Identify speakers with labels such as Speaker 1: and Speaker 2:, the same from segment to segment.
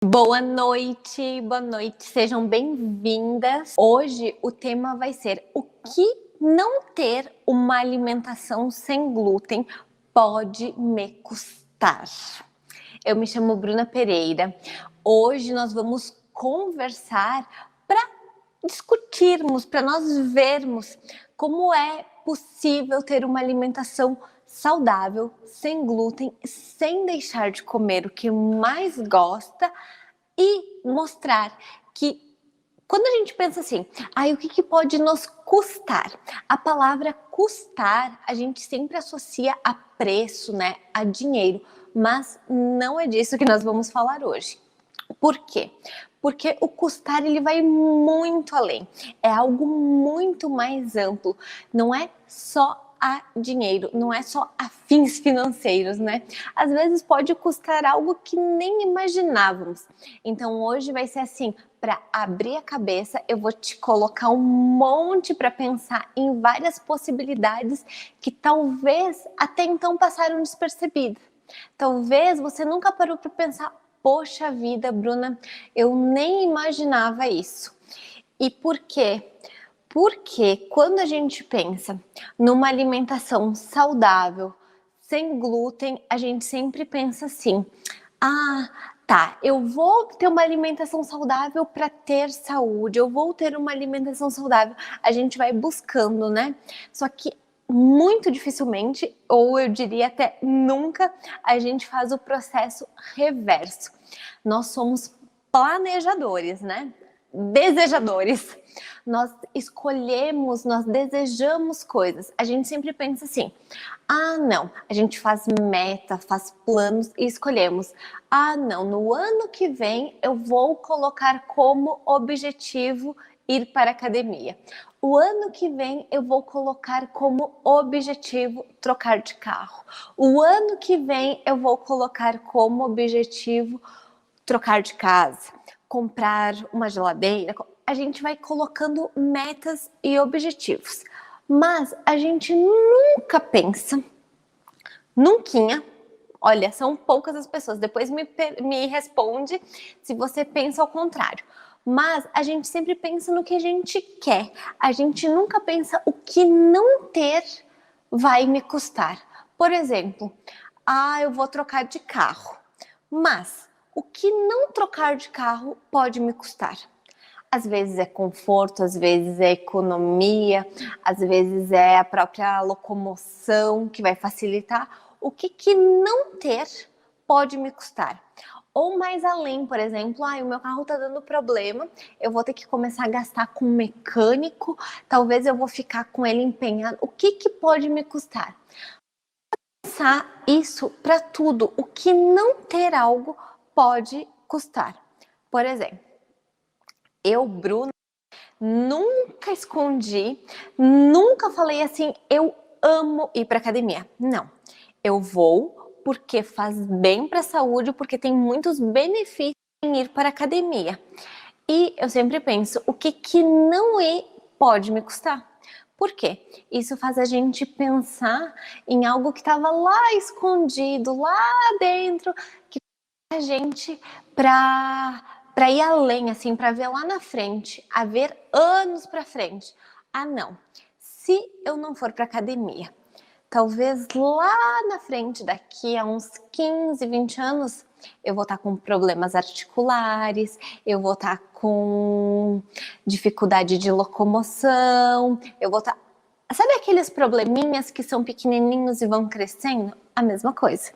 Speaker 1: Boa noite, sejam bem-vindas. Hoje o tema vai ser o que não ter uma alimentação sem glúten pode me custar. Eu me chamo Bruna Pereira. Hoje nós vamos conversar para discutirmos, para nós vermos como é possível ter uma alimentação saudável, sem glúten, sem deixar de comer o que mais gosta e mostrar que quando a gente pensa assim, o que pode nos custar? A palavra custar, a gente sempre associa a preço, né? A dinheiro, mas não é disso que nós vamos falar hoje. Por quê? Porque o custar ele vai muito além, é algo muito mais amplo, não é só a dinheiro, não é só a fins financeiros, né? Às vezes pode custar algo que nem imaginávamos. Então hoje vai ser assim, para abrir a cabeça, eu vou te colocar um monte para pensar em várias possibilidades que talvez até então passaram despercebidas. Talvez você nunca parou para pensar, poxa vida, Bruna, eu nem imaginava isso. E por quê? Porque quando a gente pensa numa alimentação saudável, sem glúten, a gente sempre pensa assim: tá, eu vou ter uma alimentação saudável para ter saúde, eu vou ter uma alimentação saudável. A gente vai buscando, né? Só que muito dificilmente, ou eu diria até nunca, a gente faz o processo reverso. Nós somos planejadores, né? Desejadores. Nós escolhemos, nós desejamos coisas. A gente sempre pensa assim: não, a gente faz meta, faz planos e escolhemos. Não, no ano que vem eu vou colocar como objetivo ir para a academia. O ano que vem eu vou colocar como objetivo trocar de carro. O ano que vem eu vou colocar como objetivo trocar de casa, comprar uma geladeira. A gente vai colocando metas e objetivos, mas a gente nunca pensa, nunca. Olha, são poucas as pessoas, depois me responde se você pensa ao contrário. Mas a gente sempre pensa no que a gente quer. A gente nunca pensa o que não ter vai me custar. Por exemplo, eu vou trocar de carro. Mas o que não trocar de carro pode me custar? Às vezes é conforto, às vezes é economia, às vezes é a própria locomoção que vai facilitar. O que não ter pode me custar? Ou mais além, por exemplo, o meu carro tá dando problema, eu vou ter que começar a gastar com um mecânico, talvez eu vou ficar com ele empenhado. O que pode me custar? Pensar isso para tudo. O que não ter algo pode custar. Por exemplo, eu, Bruna, nunca escondi, nunca falei assim, eu amo ir para academia. Não, eu vou porque faz bem para a saúde, porque tem muitos benefícios em ir para academia. E eu sempre penso, o que não ir pode me custar? Por quê? Isso faz a gente pensar em algo que estava lá escondido, lá dentro, que a gente para ir além, assim, para ver lá na frente, a ver anos para frente. Não, se eu não for para academia, talvez lá na frente, daqui a uns 15, 20 anos, eu vou estar com problemas articulares, eu vou estar com dificuldade de locomoção, eu vou estar... Sabe aqueles probleminhas que são pequenininhos e vão crescendo? A mesma coisa.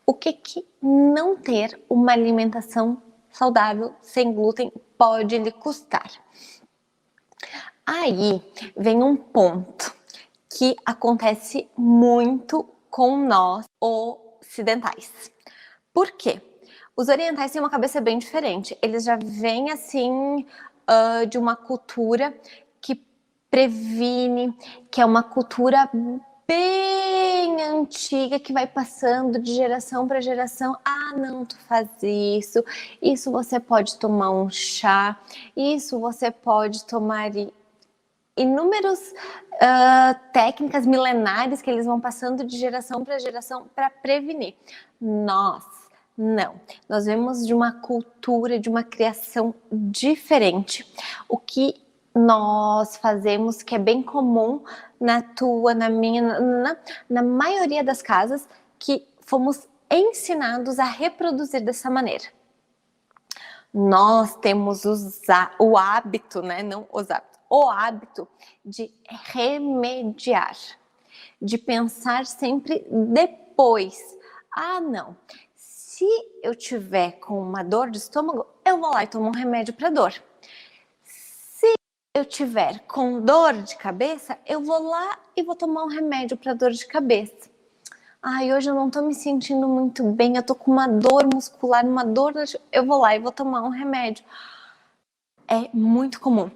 Speaker 1: O que não ter uma alimentação saudável, sem glúten, pode lhe custar? Aí vem um ponto que acontece muito com nós ocidentais. Por quê? Os orientais têm uma cabeça bem diferente. Eles já vêm assim de uma cultura que previne, que é uma cultura bem antiga, que vai passando de geração para geração. Não, tu faz isso você pode tomar um chá, isso você pode tomar inúmeras técnicas milenares que eles vão passando de geração para geração para prevenir. Nós Não, nós vemos de uma cultura, de uma criação diferente. O que nós fazemos, que é bem comum na tua, na minha, na maioria das casas, que fomos ensinados a reproduzir dessa maneira. Nós temos o hábito, né? Não os hábitos, o hábito de remediar, de pensar sempre depois. Ah, não. Se eu tiver com uma dor de estômago, eu vou lá e tomo um remédio para dor. Se eu tiver com dor de cabeça, eu vou lá e vou tomar um remédio para dor de cabeça. Ai, hoje eu não tô me sentindo muito bem, eu tô com uma dor muscular, uma dor, eu vou lá e vou tomar um remédio. É muito comum.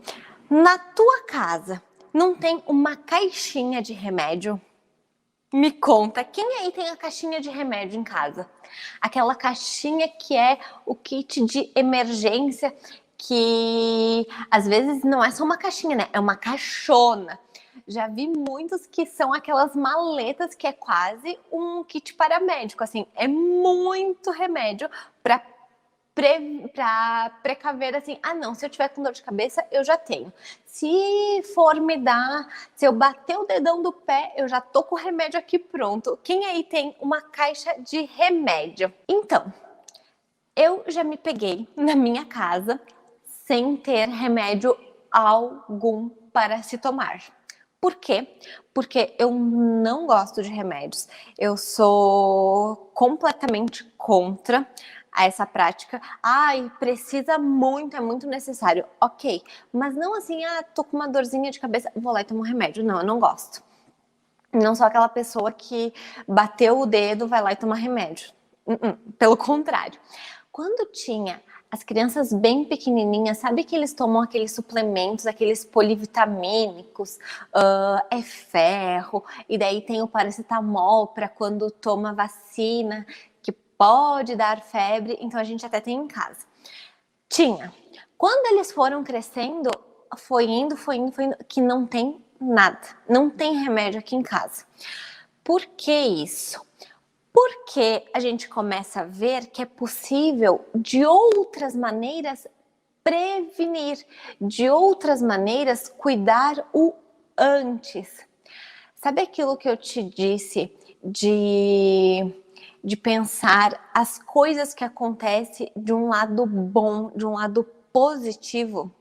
Speaker 1: Na tua casa, não tem uma caixinha de remédio? Me conta, quem aí tem a caixinha de remédio em casa? Aquela caixinha que é o kit de emergência, que às vezes não é só uma caixinha, né? É uma caixona. Já vi muitos que são aquelas maletas que é quase um kit paramédico, assim, é muito remédio para precaver, assim, ah não, se eu tiver com dor de cabeça, eu já tenho. Se for me dar, se eu bater o dedão do pé, eu já tô com o remédio aqui pronto. Quem aí tem uma caixa de remédio? Então, eu já me peguei na minha casa sem ter remédio algum para se tomar. Por quê? Porque eu não gosto de remédios. Eu sou completamente contra essa prática. Ai, precisa muito, é muito necessário. Ok, mas não assim, ah, tô com uma dorzinha de cabeça, vou lá e tomo um remédio. Não, eu não gosto. Não sou aquela pessoa que bateu o dedo, vai lá e toma remédio. Pelo contrário. Quando tinha as crianças bem pequenininhas, sabe que eles tomam aqueles suplementos, aqueles polivitamínicos, é ferro, e daí tem o paracetamol para quando toma vacina, que pode dar febre, então a gente até tem em casa. Tinha. Quando eles foram crescendo, foi indo, que não tem nada, não tem remédio aqui em casa. Por que isso? Porque a gente começa a ver que é possível, de outras maneiras, prevenir, de outras maneiras, cuidar o antes. Sabe aquilo que eu te disse de pensar as coisas que acontecem de um lado bom, de um lado positivo?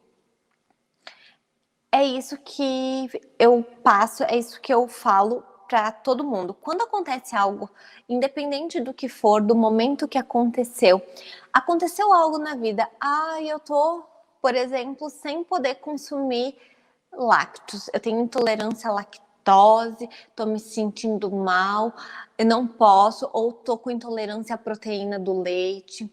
Speaker 1: É isso que eu passo, é isso que eu falo para todo mundo. Quando acontece algo, independente do que for, do momento que aconteceu algo na vida, eu tô, por exemplo, sem poder consumir lácteos, eu tenho intolerância à lactose, tô me sentindo mal, eu não posso, ou tô com intolerância à proteína do leite,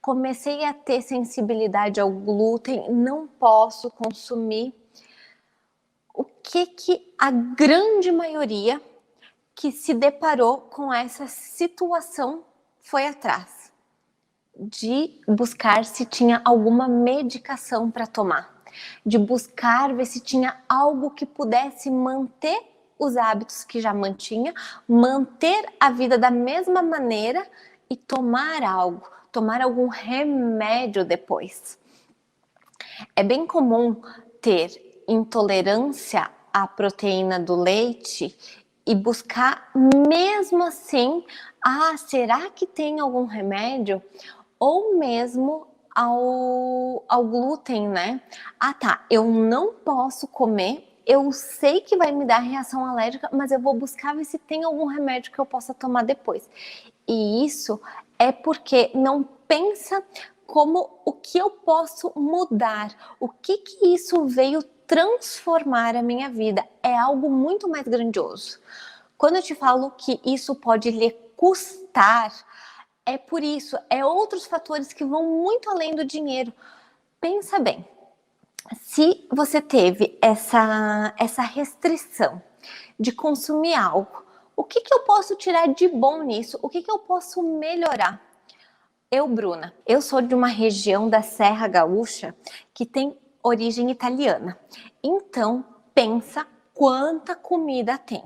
Speaker 1: comecei a ter sensibilidade ao glúten, não posso consumir. O que a grande maioria que se deparou com essa situação foi atrás de buscar se tinha alguma medicação para tomar, de buscar ver se tinha algo que pudesse manter os hábitos que já mantinha, manter a vida da mesma maneira e tomar algo, tomar algum remédio depois. É bem comum ter intolerância à proteína do leite e buscar mesmo assim, será que tem algum remédio? Ou mesmo ao glúten, né? Eu não posso comer, eu sei que vai me dar reação alérgica, mas eu vou buscar ver se tem algum remédio que eu possa tomar depois. E isso é porque não pensa como o que eu posso mudar, o que isso veio transformar a minha vida. É algo muito mais grandioso. Quando eu te falo que isso pode lhe custar, é por isso, é outros fatores que vão muito além do dinheiro. Pensa bem, se você teve essa restrição de consumir algo, o que eu posso tirar de bom nisso? O que eu posso melhorar? Eu, Bruna, eu sou de uma região da Serra Gaúcha que tem origem italiana. Então, pensa quanta comida tem.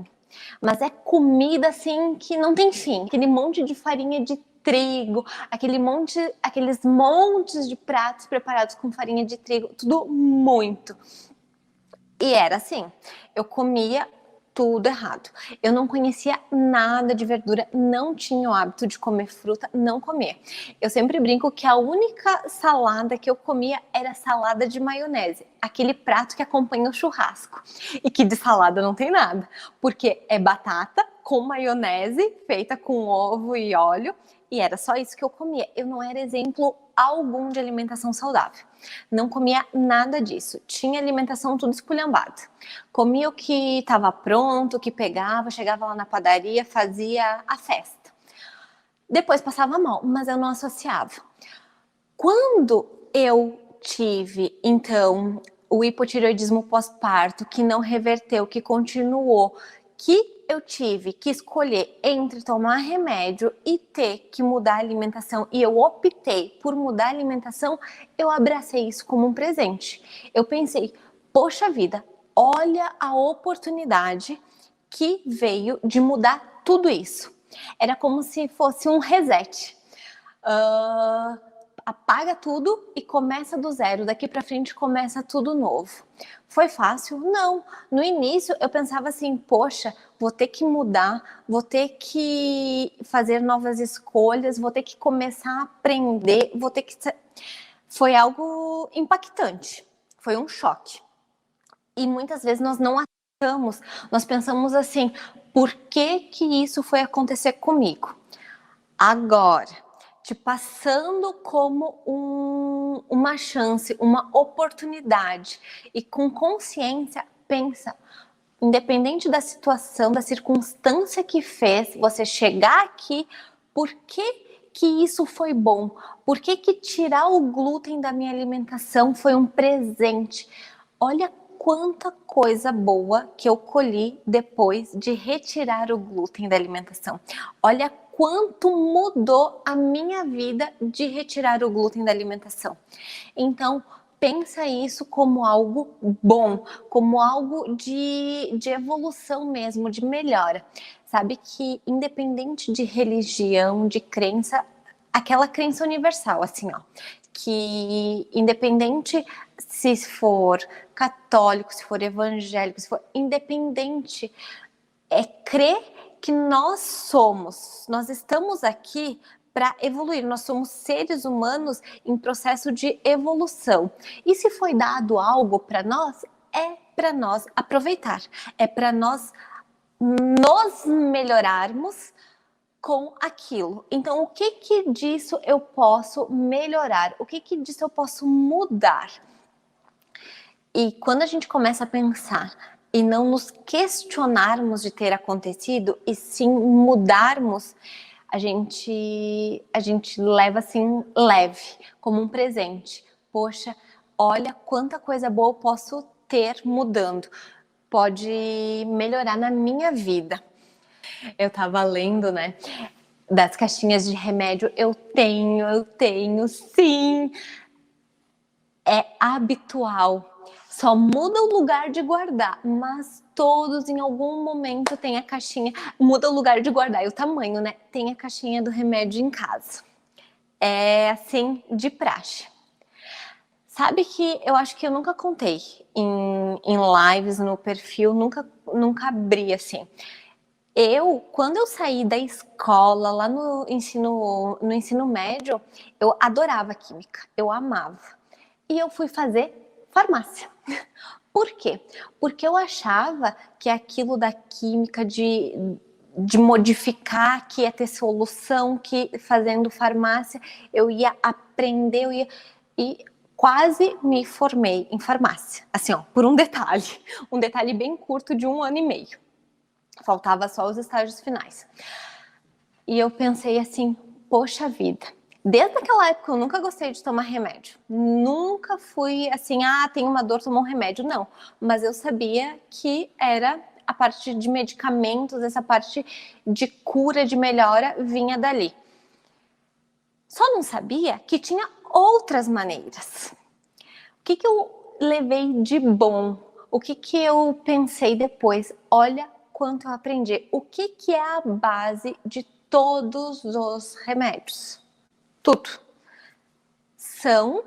Speaker 1: Mas é comida assim que não tem fim. Aquele monte de farinha de trigo, aqueles montes de pratos preparados com farinha de trigo, tudo muito. E era assim, eu comia tudo errado. Eu não conhecia nada de verdura, não tinha o hábito de comer fruta, não comia. Eu sempre brinco que a única salada que eu comia era salada de maionese, aquele prato que acompanha o churrasco. E que de salada não tem nada, porque é batata com maionese feita com ovo e óleo, e era só isso que eu comia. Eu não era exemplo algum de alimentação saudável. Não comia nada disso. Tinha alimentação tudo esculhambada. Comia o que estava pronto, o que pegava, chegava lá na padaria, fazia a festa. Depois passava mal, mas eu não associava. Quando eu tive, então, o hipotireoidismo pós-parto, que não reverteu, que continuou, que eu tive que escolher entre tomar remédio e ter que mudar a alimentação, e eu optei por mudar a alimentação, eu abracei isso como um presente. Eu pensei, poxa vida, olha a oportunidade que veio de mudar tudo isso. Era como se fosse um reset. Apaga tudo e começa do zero. Daqui para frente começa tudo novo. Foi fácil? Não. No início eu pensava assim, poxa, vou ter que mudar, vou ter que fazer novas escolhas, vou ter que começar a aprender, vou ter que... Foi algo impactante, foi um choque. E muitas vezes nós não aceitamos, nós pensamos assim, por que que isso foi acontecer comigo? Agora, te passando como uma chance, uma oportunidade, e com consciência, pensa, independente da situação, da circunstância que fez você chegar aqui, por que que isso foi bom? Por que que tirar o glúten da minha alimentação foi um presente? Olha quanta coisa boa que eu colhi depois de retirar o glúten da alimentação. Olha quanto mudou a minha vida de retirar o glúten da alimentação. Então, pensa isso como algo bom, como algo de evolução mesmo, de melhora. Sabe que independente de religião, de crença, aquela crença universal, assim, ó, que independente se for católico, se for evangélico, se for independente, é crer que nós estamos aqui para evoluir, nós somos seres humanos em processo de evolução. E se foi dado algo para nós, é para nós aproveitar, é para nós nos melhorarmos com aquilo. Então, o que que disso eu posso melhorar? O que que disso eu posso mudar? E quando a gente começa a pensar e não nos questionarmos de ter acontecido, e sim mudarmos, a gente leva assim leve, como um presente. Poxa, olha quanta coisa boa eu posso ter mudando. Pode melhorar na minha vida. Eu tava lendo, né, das caixinhas de remédio. Eu tenho, sim. É habitual. Só muda o lugar de guardar, mas todos em algum momento tem a caixinha. Muda o lugar de guardar e o tamanho, né? Tem a caixinha do remédio em casa. É assim, de praxe. Sabe que eu acho que eu nunca contei em lives no perfil, nunca abri assim. Quando eu saí da escola, lá no ensino médio, eu adorava química, eu amava. E eu fui fazer farmácia. Por quê? Porque eu achava que aquilo da química de modificar, que ia ter solução, que fazendo farmácia eu ia aprender, e quase me formei em farmácia. Assim, ó, por um detalhe bem curto de 1 ano e meio. Faltava só os estágios finais. E eu pensei assim, poxa vida, desde aquela época eu nunca gostei de tomar remédio. Nunca fui assim, tem uma dor, tomar um remédio. Não, mas eu sabia que era a parte de medicamentos, essa parte de cura, de melhora, vinha dali. Só não sabia que tinha outras maneiras. O que eu levei de bom? O que eu pensei depois? Olha quanto eu aprendi. O que é a base de todos os remédios. Tudo. São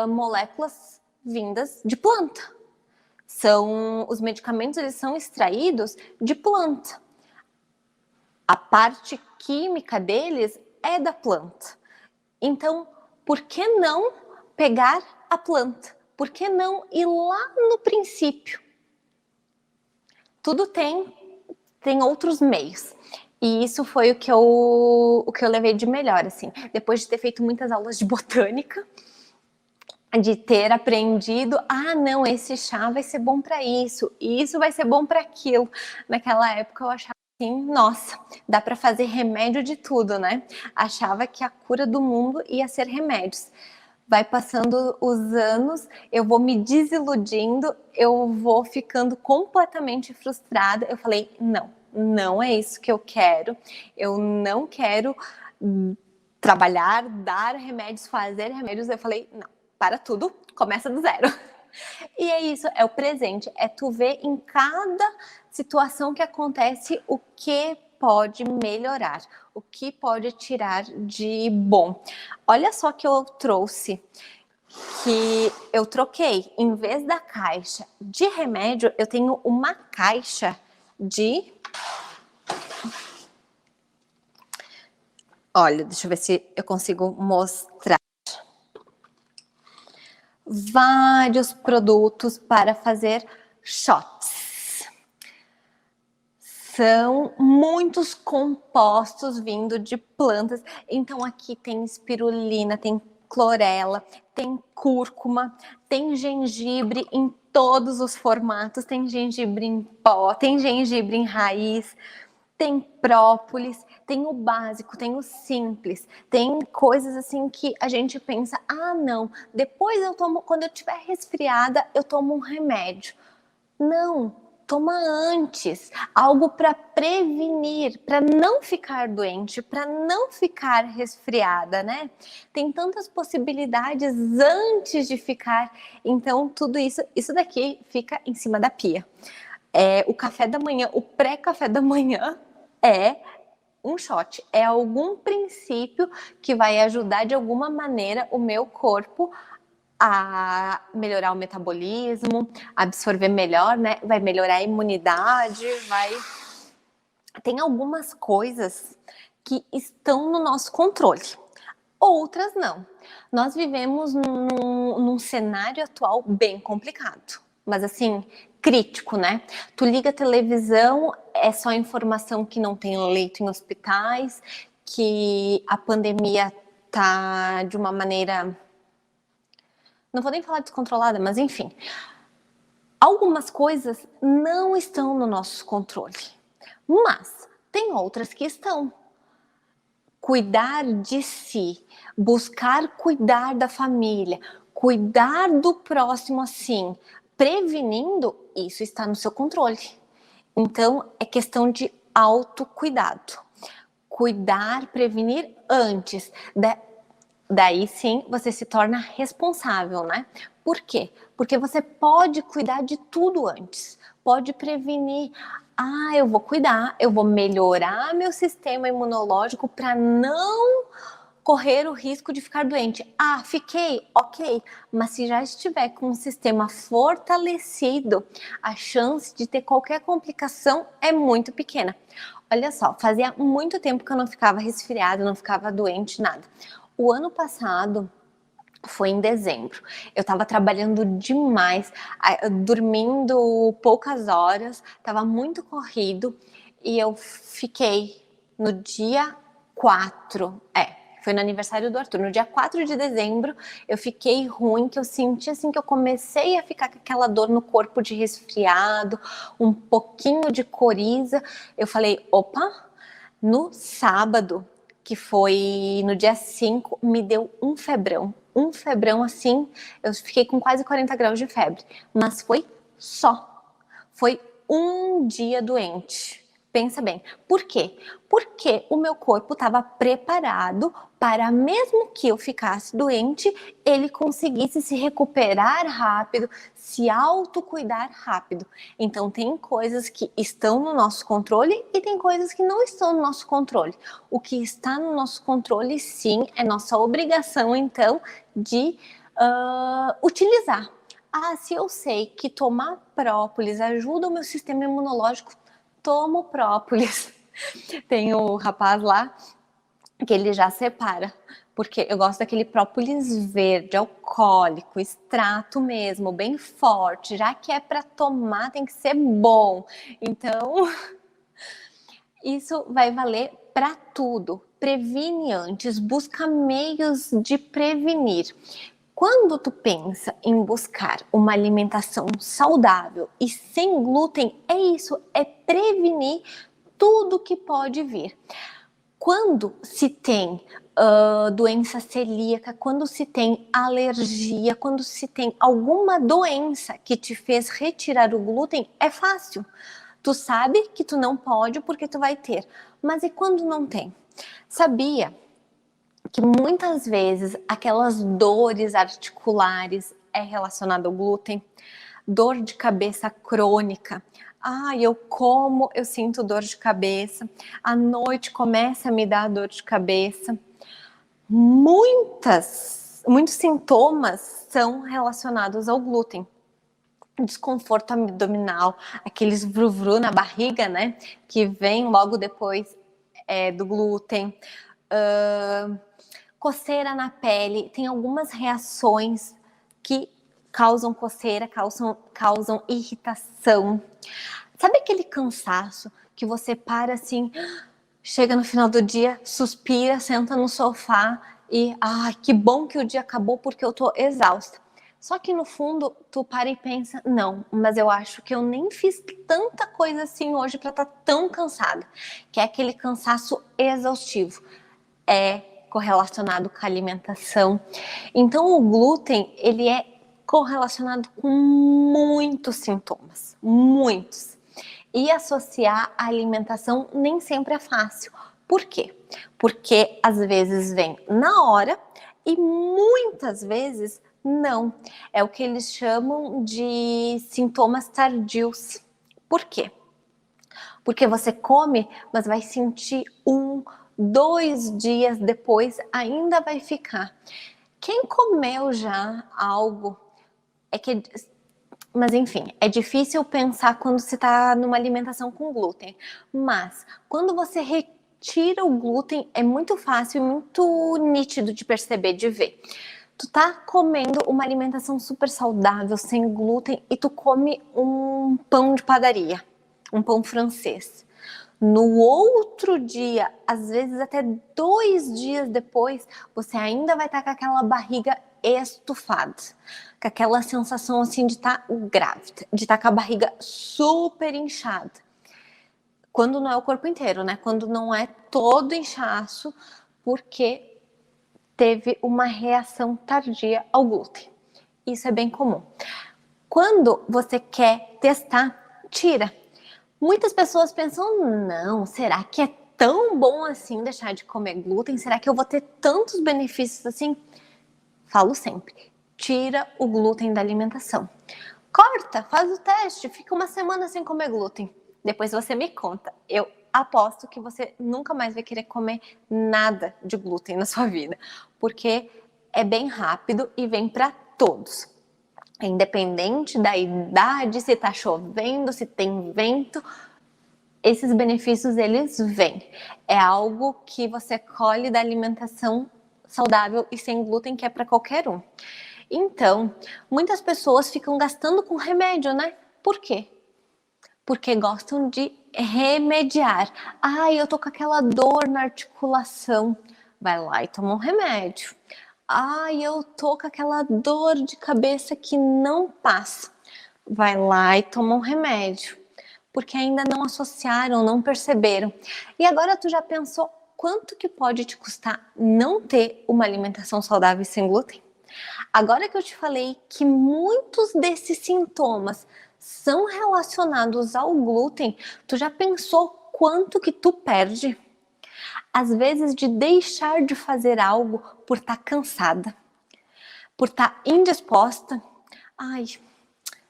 Speaker 1: moléculas vindas de planta. Os medicamentos, eles são extraídos de planta. A parte química deles é da planta. Então, por que não pegar a planta? Por que não ir lá no princípio? Tudo tem outros meios. E isso foi o que eu levei de melhor, assim. Depois de ter feito muitas aulas de botânica, de ter aprendido, não, esse chá vai ser bom para isso, e isso vai ser bom para aquilo. Naquela época eu achava assim, nossa, dá para fazer remédio de tudo, né? Achava que a cura do mundo ia ser remédios. Vai passando os anos, eu vou me desiludindo, eu vou ficando completamente frustrada. Eu falei, não é isso que eu quero. Eu não quero trabalhar, dar remédios, fazer remédios. Eu falei, não, para tudo, começa do zero. E é isso, é o presente, é tu ver em cada situação que acontece o que pode melhorar, o que pode tirar de bom. Olha só que eu trouxe, que eu troquei, em vez da caixa de remédio, eu tenho uma caixa de... Olha, deixa eu ver se eu consigo mostrar. Vários produtos para fazer shots. São muitos compostos vindo de plantas. Então aqui tem espirulina, tem clorela, tem cúrcuma, tem gengibre em todos os formatos, tem gengibre em pó, tem gengibre em raiz, tem própolis, tem o básico, tem o simples, tem coisas assim que a gente pensa, não, depois eu tomo, quando eu estiver resfriada, eu tomo um remédio. Não, toma antes, algo para prevenir, para não ficar doente, para não ficar resfriada, né? Tem tantas possibilidades antes de ficar, então tudo isso daqui fica em cima da pia. O café da manhã, o pré-café da manhã é um shot, é algum princípio que vai ajudar de alguma maneira o meu corpo a melhorar o metabolismo, absorver melhor, né? Vai melhorar a imunidade, Tem algumas coisas que estão no nosso controle, outras não. Nós vivemos num cenário atual bem complicado, mas assim, crítico, né? Tu liga a televisão, é só informação que não tem leito em hospitais, que a pandemia tá de uma maneira... Não vou nem falar descontrolada, mas enfim. Algumas coisas não estão no nosso controle, mas tem outras que estão. Cuidar de si, buscar cuidar da família, cuidar do próximo assim, prevenindo, isso está no seu controle. Então, é questão de autocuidado. Cuidar, prevenir antes. Daí sim, você se torna responsável, né? Por quê? Porque você pode cuidar de tudo antes. Pode prevenir. Eu vou cuidar, eu vou melhorar meu sistema imunológico para não correr o risco de ficar doente. Fiquei, ok. Mas se já estiver com um sistema fortalecido, a chance de ter qualquer complicação é muito pequena. Olha só, fazia muito tempo que eu não ficava resfriada, não ficava doente, nada. O ano passado, foi em dezembro, eu tava trabalhando demais, dormindo poucas horas, tava muito corrido, e eu fiquei no dia 4, foi no aniversário do Arthur, no dia 4 de dezembro, eu fiquei ruim, que eu senti assim, que eu comecei a ficar com aquela dor no corpo de resfriado, um pouquinho de coriza. Eu falei, opa, no sábado, que foi no dia 5, me deu um febrão assim, eu fiquei com quase 40 graus de febre, mas foi um dia doente, Pensa bem. Por quê? Porque o meu corpo estava preparado para, mesmo que eu ficasse doente, ele conseguisse se recuperar rápido, se autocuidar rápido. Então, tem coisas que estão no nosso controle e tem coisas que não estão no nosso controle. O que está no nosso controle, sim, é nossa obrigação, então, de utilizar. Ah, se eu sei que tomar própolis ajuda o meu sistema imunológico, tomo própolis. Tem o rapaz lá que ele já separa, porque eu gosto daquele própolis verde, alcoólico, extrato mesmo, bem forte. Já que é para tomar, tem que ser bom. Então, isso vai valer para tudo. Previne antes, busca meios de prevenir. Quando tu pensa em buscar uma alimentação saudável e sem glúten, é isso, é prevenir tudo que pode vir. Quando se tem doença celíaca, quando se tem alergia, quando se tem alguma doença que te fez retirar o glúten, é fácil. Tu sabe que tu não pode porque tu vai ter. Mas e quando não tem? Sabia que muitas vezes aquelas dores articulares é relacionada ao glúten, dor de cabeça crônica. Eu como, eu sinto dor de cabeça, à noite começa a me dar dor de cabeça. Muitos sintomas são relacionados ao glúten. Desconforto abdominal, aqueles vru-vru na barriga, né? Que vem logo depois do glúten. Coceira na pele, tem algumas reações que causam coceira, causam irritação. Sabe aquele cansaço que você para assim, chega no final do dia, suspira, senta no sofá e que bom que o dia acabou porque eu tô exausta. Só que no fundo tu para e pensa, não, mas eu acho que eu nem fiz tanta coisa assim hoje para estar tão cansada, que é aquele cansaço exaustivo. É correlacionado com a alimentação. Então o glúten, ele é correlacionado com muitos sintomas, muitos. E associar a alimentação nem sempre é fácil. Por quê? Porque às vezes vem na hora e muitas vezes não. É o que eles chamam de sintomas tardios. Por quê? Porque você come, mas vai sentir 2 dias depois, ainda vai ficar. Quem comeu já algo mas enfim, é difícil pensar quando você está numa alimentação com glúten. Mas quando você retira o glúten, é muito fácil e muito nítido de perceber, de ver. Tu tá comendo uma alimentação super saudável, sem glúten, e tu come um pão de padaria, um pão francês. No outro dia, às vezes até 2 dias depois, você ainda vai estar com aquela barriga estufada, com aquela sensação assim de estar grávida, de estar com a barriga super inchada. Quando não é o corpo inteiro, né? Quando não é todo inchaço, porque teve uma reação tardia ao glúten. Isso é bem comum. Quando você quer testar, tira. Muitas pessoas pensam, não, será que é tão bom assim deixar de comer glúten? Será que eu vou ter tantos benefícios assim? Falo sempre, tira o glúten da alimentação. Corta, faz o teste, fica uma semana sem comer glúten. Depois você me conta. Eu aposto que você nunca mais vai querer comer nada de glúten na sua vida, porque é bem rápido e vem para todos. Independente da idade, se tá chovendo, se tem vento, esses benefícios eles vêm. É algo que você colhe da alimentação saudável e sem glúten, que é para qualquer um. Então, muitas pessoas ficam gastando com remédio, né? Por quê? Porque gostam de remediar. Eu tô com aquela dor na articulação. Vai lá e toma um remédio. Eu tô com aquela dor de cabeça que não passa. Vai lá e toma um remédio. Porque ainda não associaram, não perceberam. E agora tu já pensou quanto que pode te custar não ter uma alimentação saudável e sem glúten? Agora que eu te falei que muitos desses sintomas são relacionados ao glúten, tu já pensou quanto que tu perde, às vezes, de deixar de fazer algo por estar cansada, por estar indisposta. Ai,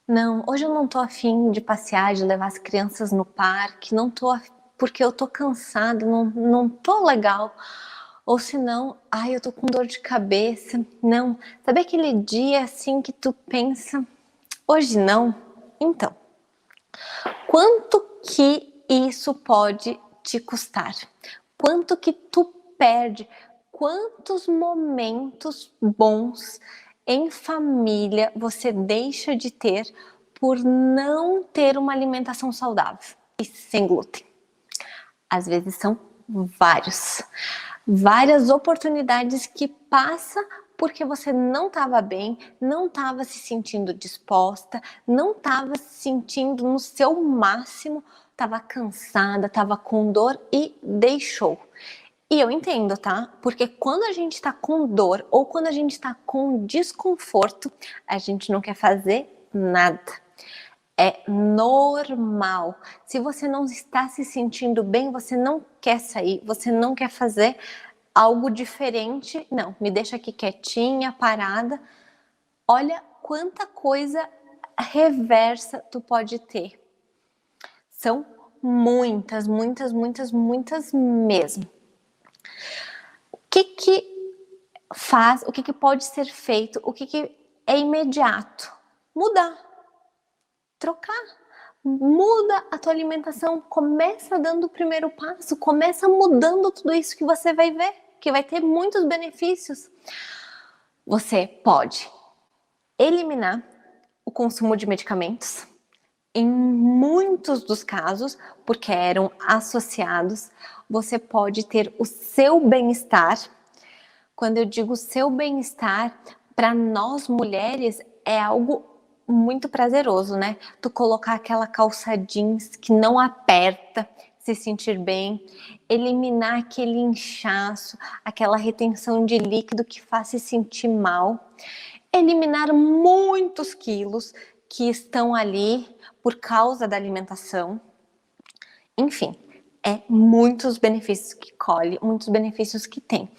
Speaker 1: não, hoje eu não tô afim de passear, de levar as crianças no parque, não tô, porque eu tô cansada, não tô legal. Ou se não, ai, eu tô com dor de cabeça. Não, sabe aquele dia assim que tu pensa, hoje não? Então, quanto que isso pode te custar? Quanto que tu perde? Quantos momentos bons em família você deixa de ter por não ter uma alimentação saudável e sem glúten? Às vezes são várias oportunidades que passa porque você não estava bem, não estava se sentindo disposta, não estava se sentindo no seu máximo, estava cansada, estava com dor e deixou. E eu entendo, tá? Porque quando a gente tá com dor ou quando a gente tá com desconforto, a gente não quer fazer nada. É normal. Se você não está se sentindo bem, você não quer sair, você não quer fazer algo diferente. Não, me deixa aqui quietinha, parada. Olha quanta coisa reversa tu pode ter. São muitas mesmo. O que faz, o que pode ser feito, o que é imediato? Mudar, trocar. Muda a tua alimentação, começa dando o primeiro passo, começa mudando tudo isso que você vai ver, que vai ter muitos benefícios. Você pode eliminar o consumo de medicamentos, em muitos dos casos, porque eram associados. Você pode ter o seu bem-estar. Quando eu digo seu bem-estar, para nós mulheres é algo muito prazeroso, né? Tu colocar aquela calça jeans que não aperta, se sentir bem, eliminar aquele inchaço, aquela retenção de líquido que faz se sentir mal, eliminar muitos quilos que estão ali por causa da alimentação. Enfim, é muitos benefícios que colhe, muitos benefícios que tem.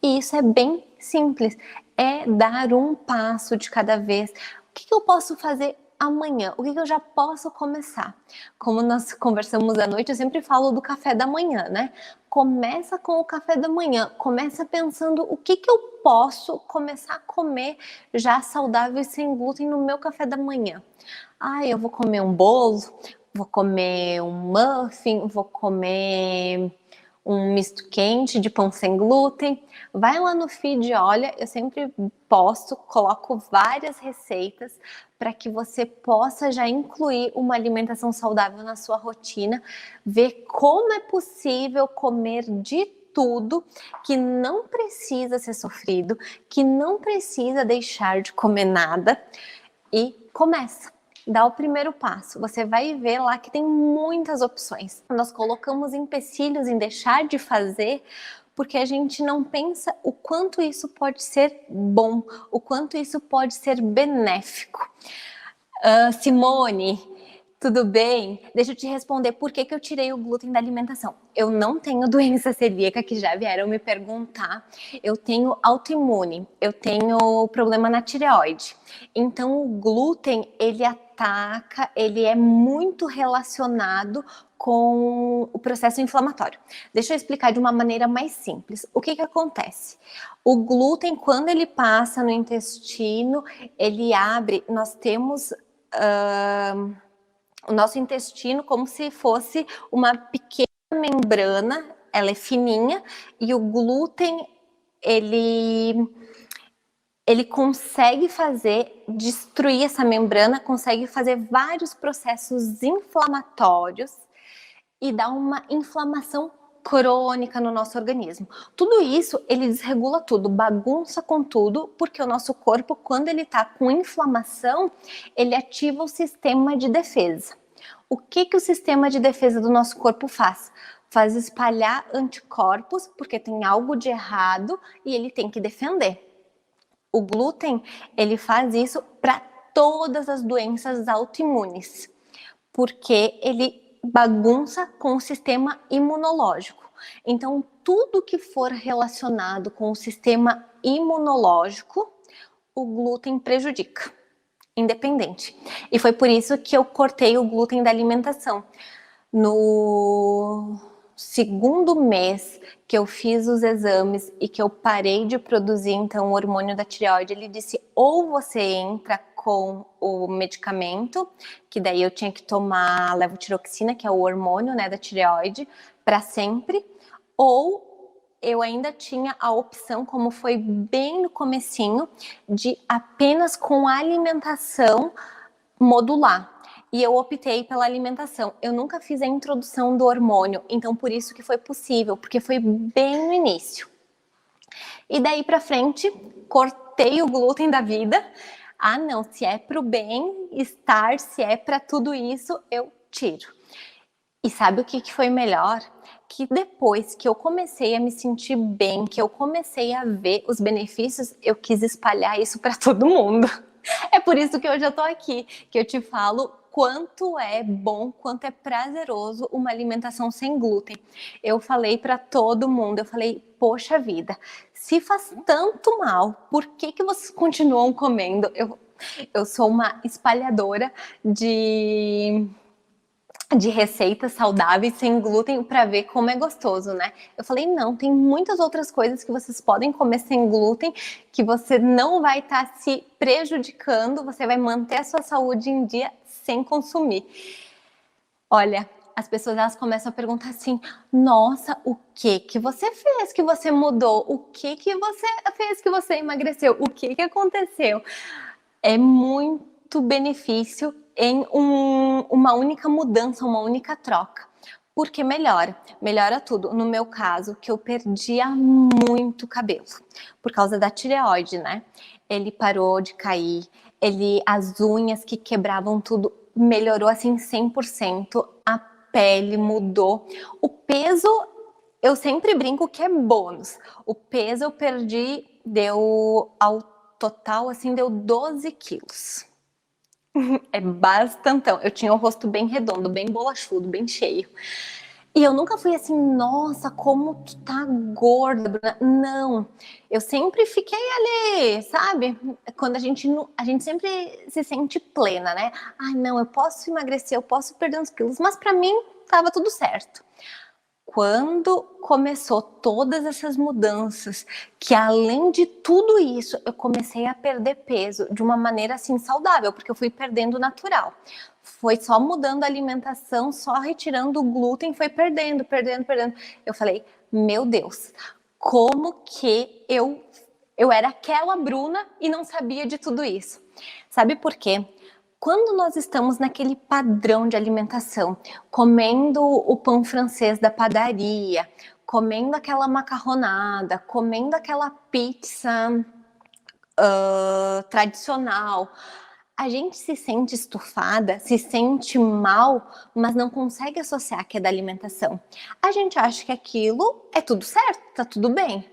Speaker 1: E isso é bem simples, é dar um passo de cada vez. O que eu posso fazer amanhã? O que eu já posso começar? Como nós conversamos à noite, eu sempre falo do café da manhã, né? Começa com o café da manhã, começa pensando o que eu posso começar a comer já saudável e sem glúten no meu café da manhã. Ah, eu vou comer um bolo, vou comer um muffin, vou comer um misto quente de pão sem glúten. Vai lá no feed, olha, eu sempre posto, coloco várias receitas para que você possa já incluir uma alimentação saudável na sua rotina, ver como é possível comer de tudo, que não precisa ser sofrido, que não precisa deixar de comer nada, e começa. Dá o primeiro passo, você vai ver lá que tem muitas opções. Nós colocamos empecilhos em deixar de fazer porque a gente não pensa o quanto isso pode ser bom, o quanto isso pode ser benéfico. Simone, tudo bem? Deixa eu te responder por que eu tirei o glúten da alimentação. Eu não tenho doença celíaca, que já vieram me perguntar. Eu tenho autoimune, eu tenho problema na tireoide. Então o glúten, ele ataca, ele é muito relacionado com o processo inflamatório. Deixa eu explicar de uma maneira mais simples. O que acontece? O glúten, quando ele passa no intestino, ele abre, nós temos o nosso intestino como se fosse uma pequena membrana, ela é fininha, e o glúten, ele consegue destruir essa membrana, consegue fazer vários processos inflamatórios e dar uma inflamação crônica no nosso organismo. Tudo isso, ele desregula tudo, bagunça com tudo, porque o nosso corpo, quando ele está com inflamação, ele ativa o sistema de defesa. O que o sistema de defesa do nosso corpo faz? Faz espalhar anticorpos, porque tem algo de errado e ele tem que defender. O glúten, ele faz isso para todas as doenças autoimunes, porque ele bagunça com o sistema imunológico. Então, tudo que for relacionado com o sistema imunológico, o glúten prejudica, independente. E foi por isso que eu cortei o glúten da alimentação. No segundo mês que eu fiz os exames e que eu parei de produzir então o hormônio da tireoide, ele disse: ou você entra com o medicamento, que daí eu tinha que tomar levotiroxina, que é o hormônio, né, da tireoide, para sempre, ou eu ainda tinha a opção, como foi bem no comecinho, de apenas com alimentação modular. E eu optei pela alimentação. Eu nunca fiz a introdução do hormônio, então por isso que foi possível, porque foi bem no início. E daí pra frente, cortei o glúten da vida. Ah, não, se é pro bem-estar, se é pra tudo isso, eu tiro. E sabe o que foi melhor? Que depois que eu comecei a me sentir bem, que eu comecei a ver os benefícios, eu quis espalhar isso para todo mundo. É por isso que hoje eu tô aqui, que eu te falo quanto é bom, quanto é prazeroso uma alimentação sem glúten. Eu falei para todo mundo, eu falei, poxa vida, se faz tanto mal, por que vocês continuam comendo? Eu sou uma espalhadora de receitas saudáveis sem glúten para ver como é gostoso, né? Eu falei, não, tem muitas outras coisas que vocês podem comer sem glúten, que você não vai estar se prejudicando, você vai manter a sua saúde em dia sem consumir. Olha, as pessoas elas começam a perguntar assim: nossa, o que você fez que você mudou? O que você fez que você emagreceu? O que aconteceu? É muito benefício em uma única mudança, uma única troca. Porque melhora tudo. No meu caso, que eu perdia muito cabelo por causa da tireoide, né? Ele parou de cair, as unhas que quebravam tudo melhorou assim 100%, a pele mudou. O peso, eu sempre brinco que é bônus. O peso eu perdi, deu ao total, assim, deu 12 quilos. É bastantão. Eu tinha o rosto bem redondo, bem bolachudo, bem cheio. E eu nunca fui assim, nossa, como tu tá gorda, Bruna. Não, eu sempre fiquei ali, sabe? Quando a gente sempre se sente plena, né? Ai, não, eu posso emagrecer, eu posso perder uns quilos, mas pra mim tava tudo certo. Quando começou todas essas mudanças, que além de tudo isso, eu comecei a perder peso de uma maneira assim saudável, porque eu fui perdendo natural. Foi só mudando a alimentação, só retirando o glúten, foi perdendo. Eu falei, meu Deus, como que eu era aquela Bruna e não sabia de tudo isso? Sabe por quê? Quando nós estamos naquele padrão de alimentação, comendo o pão francês da padaria, comendo aquela macarronada, comendo aquela pizza tradicional, a gente se sente estufada, se sente mal, mas não consegue associar que é da alimentação. A gente acha que aquilo é tudo certo, tá tudo bem.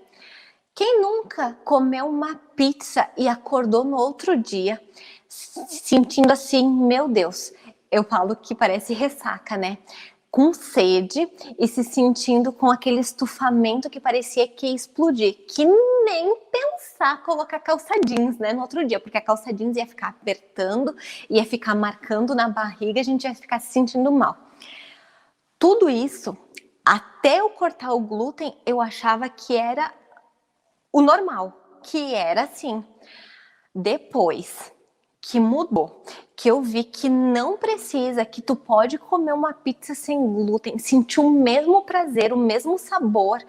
Speaker 1: Quem nunca comeu uma pizza e acordou no outro dia sentindo assim, meu Deus, eu falo que parece ressaca, né? Com sede e se sentindo com aquele estufamento que parecia que ia explodir, que nem pensar colocar calça jeans, né, no outro dia, porque a calça jeans ia ficar apertando, ia ficar marcando na barriga, a gente ia ficar se sentindo mal. Tudo isso, até eu cortar o glúten, eu achava que era o normal, que era assim. Depois que mudou, que eu vi que não precisa, que tu pode comer uma pizza sem glúten, sentir o mesmo prazer, o mesmo sabor,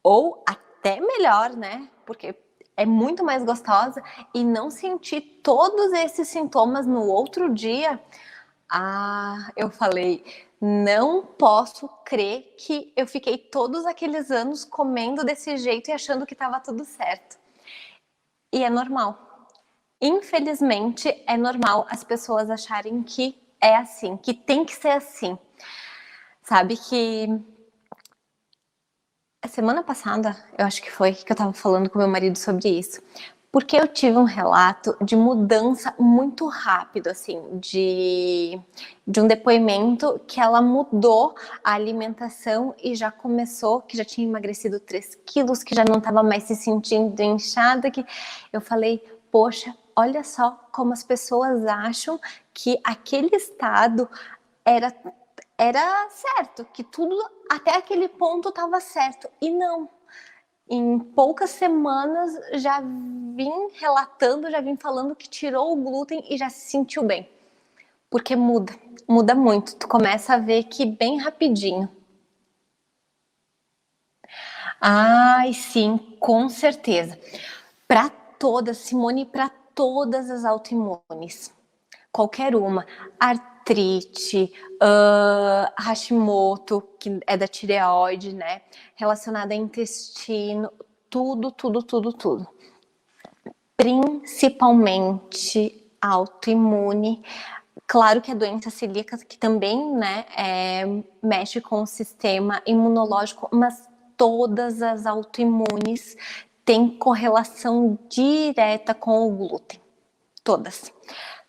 Speaker 1: ou até melhor, né? Porque é muito mais gostosa e não sentir todos esses sintomas no outro dia. Ah, eu falei, não posso crer que eu fiquei todos aqueles anos comendo desse jeito e achando que estava tudo certo. E é normal. Infelizmente, é normal as pessoas acharem que é assim, que tem que ser assim. Sabe que a semana passada, eu acho que foi, que eu tava falando com meu marido sobre isso. Porque eu tive um relato de mudança muito rápido, assim, de um depoimento que ela mudou a alimentação e já começou, que já tinha emagrecido 3 quilos, que já não estava mais se sentindo inchada, que eu falei, poxa, olha só como as pessoas acham que aquele estado era certo, que tudo até aquele ponto estava certo, e não. Em poucas semanas já vim relatando, já vim falando que tirou o glúten e já se sentiu bem. Porque muda muito. Tu começa a ver que bem rapidinho. Ai, sim, com certeza. Para todas, Simone, para todas as autoimunes. Qualquer uma. Artrite, Hashimoto, que é da tireoide, né? Relacionada a intestino, tudo. Principalmente autoimune. Claro que a doença celíaca, que também, né, mexe com o sistema imunológico, mas todas as autoimunes têm correlação direta com o glúten. Todas.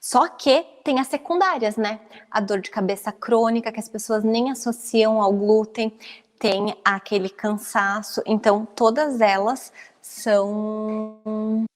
Speaker 1: Só que tem as secundárias, né? A dor de cabeça crônica, que as pessoas nem associam ao glúten, tem aquele cansaço. Então, todas elas são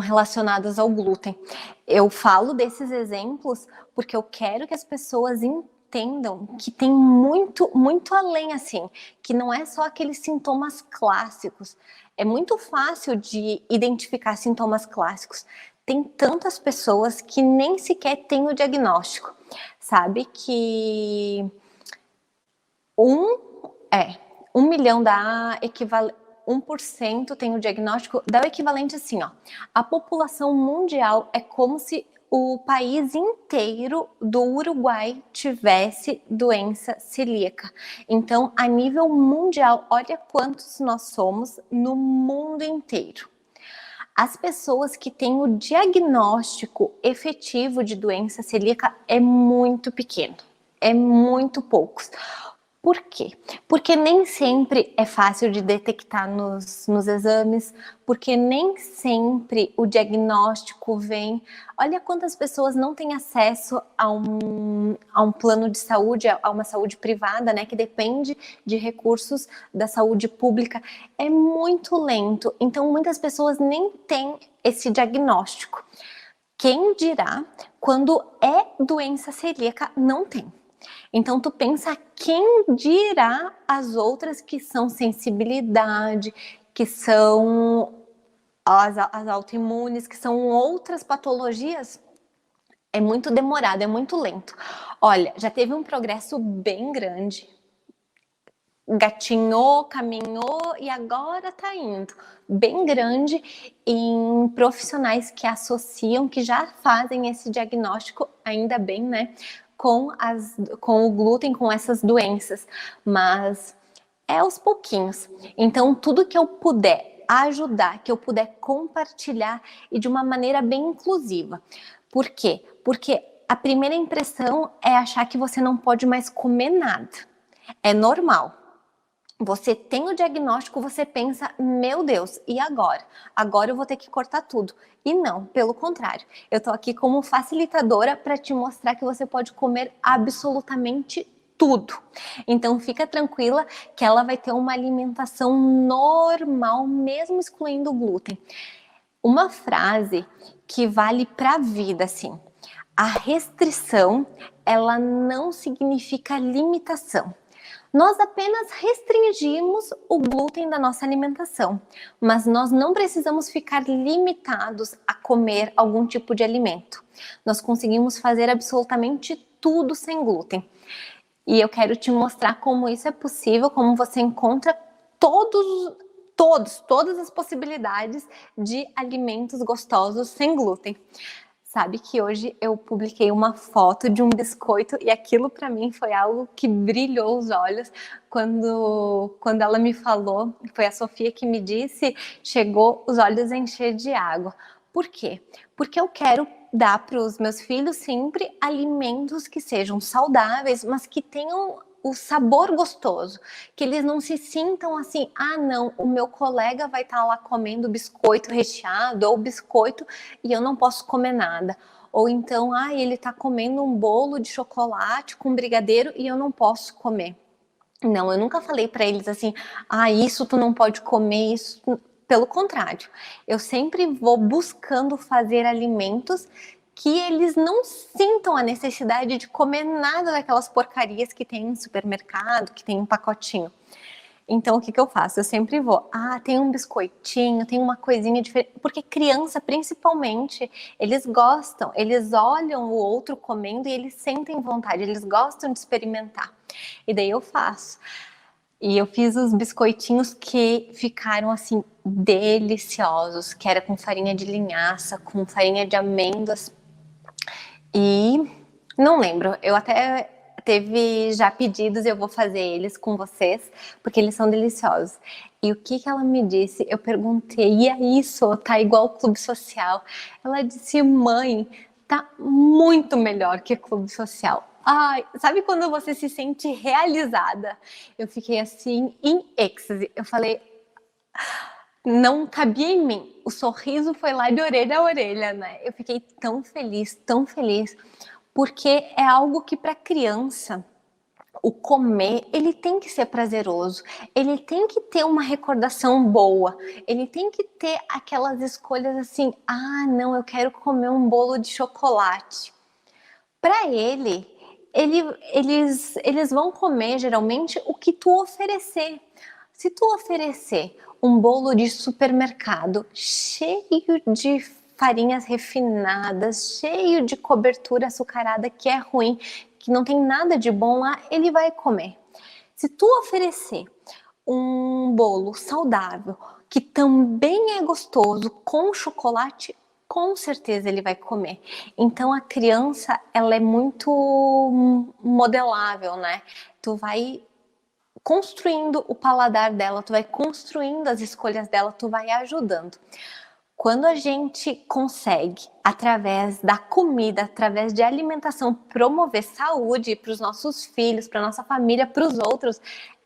Speaker 1: relacionadas ao glúten. Eu falo desses exemplos porque eu quero que as pessoas entendam que tem muito além, assim, que não é só aqueles sintomas clássicos. É muito fácil de identificar sintomas clássicos. Tem tantas pessoas que nem sequer têm o diagnóstico. Sabe que 1 milhão dá equivalente. 1% tem o diagnóstico, dá o equivalente assim, ó. A população mundial é como se o país inteiro do Uruguai tivesse doença celíaca. Então, a nível mundial, olha quantos nós somos no mundo inteiro. As pessoas que têm o diagnóstico efetivo de doença celíaca é muito pequeno, é muito poucos. Por quê? Porque nem sempre é fácil de detectar nos exames, porque nem sempre o diagnóstico vem. Olha quantas pessoas não têm acesso a um plano de saúde, a uma saúde privada, né, que depende de recursos da saúde pública. É muito lento, então muitas pessoas nem têm esse diagnóstico. Quem dirá quando é doença celíaca não tem. Então tu pensa quem dirá as outras que são sensibilidade, que são as autoimunes, que são outras patologias. É muito demorado, é muito lento. Olha, já teve um progresso bem grande. Gatinhou, caminhou e agora tá indo. Bem grande em profissionais que associam, que já fazem esse diagnóstico, ainda bem, né? Com o glúten, com essas doenças, mas é aos pouquinhos. Então, tudo que eu puder ajudar, que eu puder compartilhar e de uma maneira bem inclusiva. Por quê? Porque a primeira impressão é achar que você não pode mais comer nada. É normal. Você tem o diagnóstico, você pensa, meu Deus, e agora? Agora eu vou ter que cortar tudo. E não, pelo contrário. Eu tô aqui como facilitadora para te mostrar que você pode comer absolutamente tudo. Então fica tranquila que ela vai ter uma alimentação normal, mesmo excluindo o glúten. Uma frase que vale para a vida, assim. A restrição, ela não significa limitação. Nós apenas restringimos o glúten da nossa alimentação, mas nós não precisamos ficar limitados a comer algum tipo de alimento. Nós conseguimos fazer absolutamente tudo sem glúten. E eu quero te mostrar como isso é possível, como você encontra todas as possibilidades de alimentos gostosos sem glúten. Sabe que hoje eu publiquei uma foto de um biscoito e aquilo para mim foi algo que brilhou os olhos quando ela me falou, foi a Sofia que me disse, chegou os olhos a encher de água. Por quê? Porque eu quero dar para os meus filhos sempre alimentos que sejam saudáveis, mas que tenham o sabor gostoso, que eles não se sintam assim, ah não, o meu colega vai estar lá comendo biscoito recheado ou biscoito e eu não posso comer nada. Ou então, ah, ele está comendo um bolo de chocolate com brigadeiro e eu não posso comer. Não, eu nunca falei para eles assim, ah, isso tu não pode comer, isso. Pelo contrário, eu sempre vou buscando fazer alimentos que eles não sintam a necessidade de comer nada daquelas porcarias que tem no supermercado, que tem um pacotinho. Então, o que eu faço? Eu sempre vou, tem um biscoitinho, tem uma coisinha diferente, porque criança, principalmente, eles gostam, eles olham o outro comendo e eles sentem vontade, eles gostam de experimentar. E daí eu faço. E eu fiz os biscoitinhos que ficaram assim deliciosos, que era com farinha de linhaça, com farinha de amêndoas. E não lembro, eu até teve já pedidos, eu vou fazer eles com vocês, porque eles são deliciosos. E o que ela me disse? Eu perguntei, e é isso? Tá igual o clube social? Ela disse, mãe, tá muito melhor que o clube social. Ai, sabe quando você se sente realizada? Eu fiquei assim, em êxtase. Eu falei, não cabia em mim. O sorriso foi lá de orelha a orelha, né? Eu fiquei tão feliz, porque é algo que para criança, o comer, ele tem que ser prazeroso, ele tem que ter uma recordação boa, ele tem que ter aquelas escolhas assim, ah, não, eu quero comer um bolo de chocolate. Para eles vão comer geralmente o que tu oferecer. Se tu oferecer um bolo de supermercado cheio de farinhas refinadas, cheio de cobertura açucarada que é ruim, que não tem nada de bom lá, ele vai comer. Se tu oferecer um bolo saudável, que também é gostoso, com chocolate, com certeza ele vai comer. Então a criança, ela é muito modelável, né? Tu vai construindo o paladar dela, tu vai construindo as escolhas dela, tu vai ajudando. Quando a gente consegue, através da comida, através de alimentação, promover saúde para os nossos filhos, para nossa família, para os outros,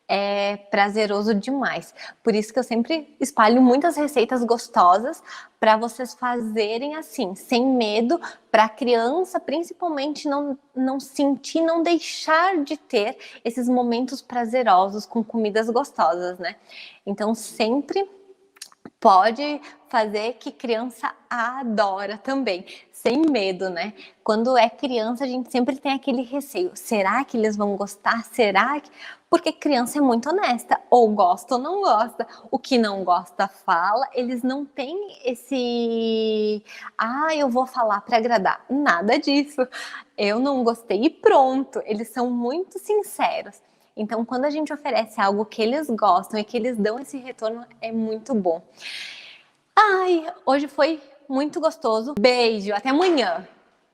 Speaker 1: é prazeroso demais. Por isso que eu sempre espalho muitas receitas gostosas para vocês fazerem assim, sem medo, para a criança principalmente não sentir, não deixar de ter esses momentos prazerosos com comidas gostosas, né? Então sempre pode fazer que criança adora também, sem medo, né? Quando é criança, a gente sempre tem aquele receio. Será que eles vão gostar? Será que... Porque criança é muito honesta, ou gosta ou não gosta. O que não gosta, fala. Eles não têm esse... eu vou falar para agradar. Nada disso. Eu não gostei e pronto. Eles são muito sinceros. Então, quando a gente oferece algo que eles gostam e que eles dão esse retorno, é muito bom. Hoje foi muito gostoso. Beijo, até amanhã.